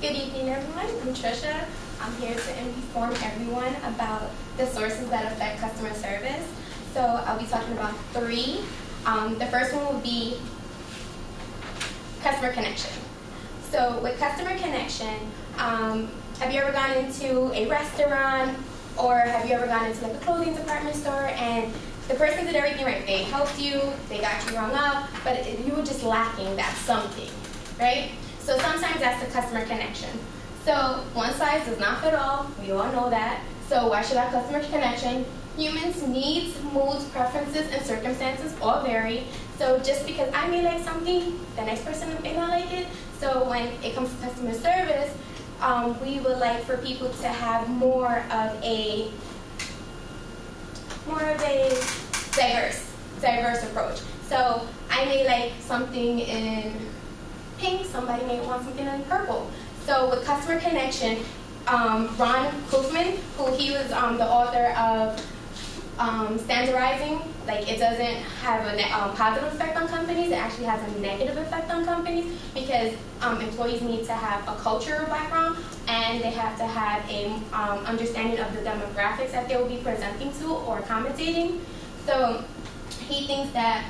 Good evening, everyone. I'm Trisha. I'm here to inform everyone about the sources that affect customer service. So I'll be talking about three. The first one will be customer connection. So with customer connection, have you ever gone into a restaurant or have you ever gone into like a clothing department store and the person did everything right? They helped you, they got you rung up, but you were just lacking that something, right? So sometimes that's the customer connection. So one size does not fit all. We all know that. So why should our customer connection? Humans' needs, moods, preferences, and circumstances all vary. So just because I may like something, the next person may not like it. So when it comes to customer service, we would like for people to have more of a diverse approach. So I may like something in pink, somebody may want something in purple. So with customer connection, Ron Koopman, who he was the author of Standardizing, like it doesn't have a positive effect on companies, it actually has a negative effect on companies because employees need to have a cultural background and they have to have a understanding of the demographics that they will be presenting to or accommodating. So he thinks that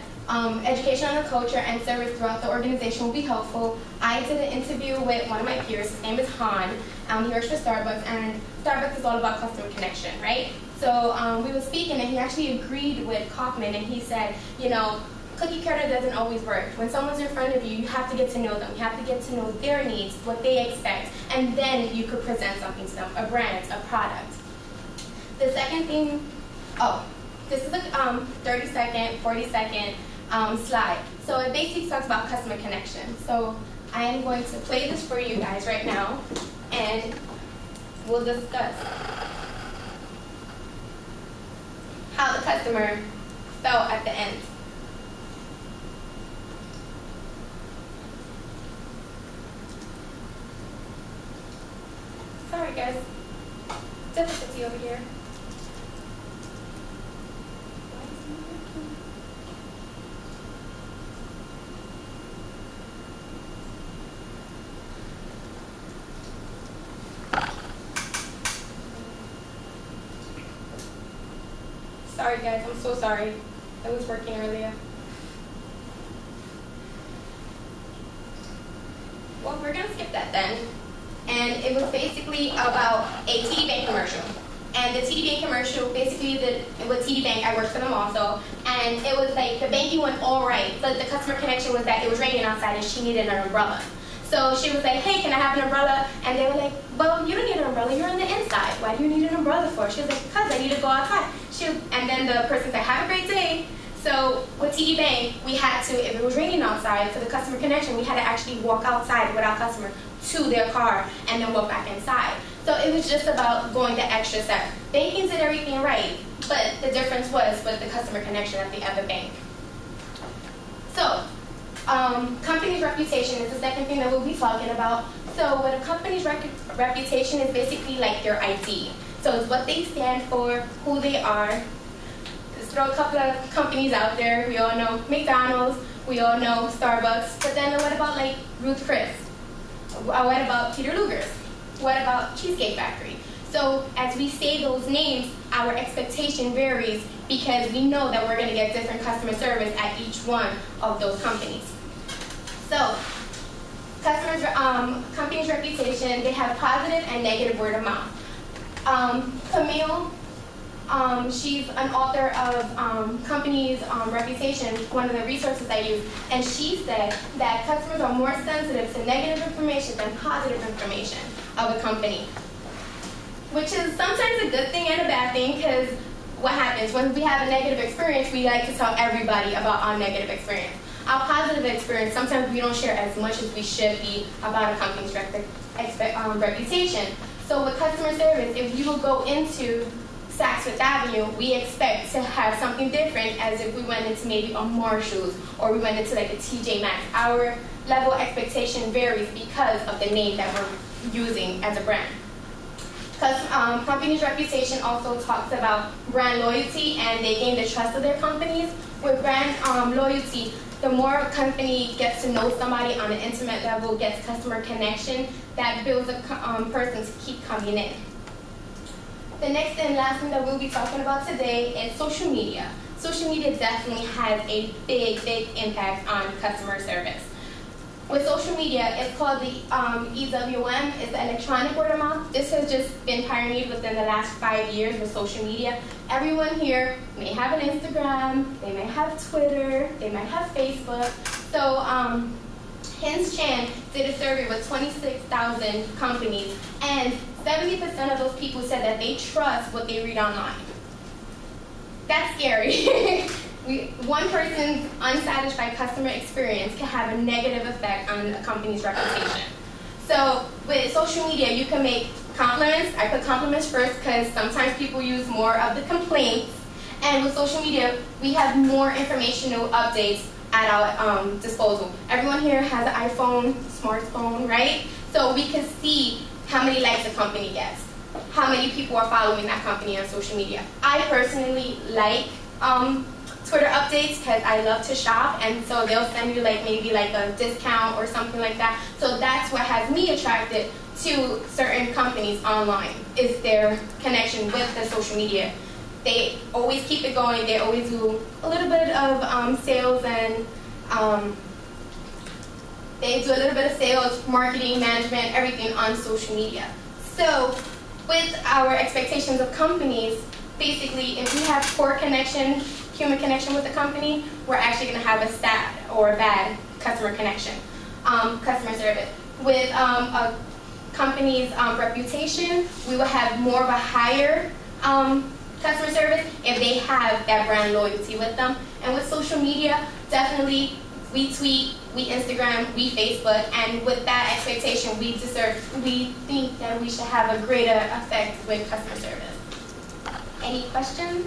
education on the culture and service throughout the organization will be helpful. I did an interview with one of my peers. His name is Han. He works for Starbucks, and Starbucks is all about customer connection, right? So we were speaking, and he actually agreed with Kaufman, and he said, you know, cookie cutter doesn't always work. When someone's in front of you, you have to get to know them. You have to get to know their needs, what they expect, and then you could present something to them, a brand, a product. The second thing, this is a 30-second, 40-second slide. So it basically talks about customer connection. So I am going to play this for you guys right now, and we'll discuss how the customer felt at the end. Sorry guys, difficulty over here. Sorry guys, I'm so sorry. It was working earlier. Well, we're gonna skip that then. And it was basically about a TD Bank commercial. And the TD Bank commercial, basically with TD Bank, I worked for them also, and it was like the banking went all right, but the customer connection was that it was raining outside and she needed an umbrella. So she was like, hey, can I have an umbrella? And they were like, well, you don't need an umbrella, you're on the inside. Why do you need an umbrella for? She was like, because I need to go outside. And then the person said, have a great day. So with TD Bank, we had to, if it was raining outside, for the customer connection, we had to actually walk outside with our customer to their car and then walk back inside. So it was just about going the extra step. Banking did everything right, but the difference was with the customer connection at the other bank. So, company's reputation is the second thing that we'll be talking about. So what a company's reputation is basically like their ID. So it's what they stand for, who they are. Let's throw a couple of companies out there. We all know McDonald's, we all know Starbucks, but then what about like Ruth Chris? What about Peter Luger's? What about Cheesecake Factory? So as we say those names, our expectation varies because we know that we're going to get different customer service at each one of those companies. So company's reputation, they have positive and negative word of mouth. Camille, she's an author of Company's Reputation, one of the resources I use, and she said that customers are more sensitive to negative information than positive information of a company, which is sometimes a good thing and a bad thing because what happens when we have a negative experience, we like to tell everybody about our negative experience. Our positive experience, sometimes we don't share as much as we should be about a company's reputation. So with customer service, if you will go into Saks Fifth Avenue, we expect to have something different as if we went into maybe a Marshall's or we went into like a TJ Maxx. Our level of expectation varies because of the name that we're using as a brand. Because company's reputation also talks about brand loyalty and they gain the trust of their companies. With brand loyalty, the more a company gets to know somebody on an intimate level, gets customer connection, that builds a person to keep coming in. The next and last thing that we'll be talking about today is social media. Social media definitely has a big, big impact on customer service. With social media, it's called the EWM, it's the electronic word of mouth. This has just been pioneered within the last 5 years with social media. Everyone here may have an Instagram, they may have Twitter, they might have Facebook. So Hinge Chan did a survey with 26,000 companies, and 70% of those people said that they trust what they read online. That's scary. One person's unsatisfied customer experience can have a negative effect on a company's reputation. So with social media, you can make compliments. I put compliments first because sometimes people use more of the complaints. And with social media, we have more informational updates at our disposal. Everyone here has an iPhone, smartphone, right? So we can see how many likes a company gets, how many people are following that company on social media. I personally like Twitter updates because I love to shop, and so they'll send you maybe a discount or something like that. So that's what has me attracted to certain companies online, is their connection with the social media. They always keep it going. They always do a little bit of sales, and they do a little bit of sales, marketing, management, everything on social media. So with our expectations of companies, basically, if we have poor connection, human connection with the company, we're actually going to have a sad or a bad customer connection, customer service. With a company's reputation, we will have more of a higher customer service if they have that brand loyalty with them. And with social media, definitely we tweet, we Instagram, we Facebook, and with that expectation, we think that we should have a greater effect with customer service. Any questions?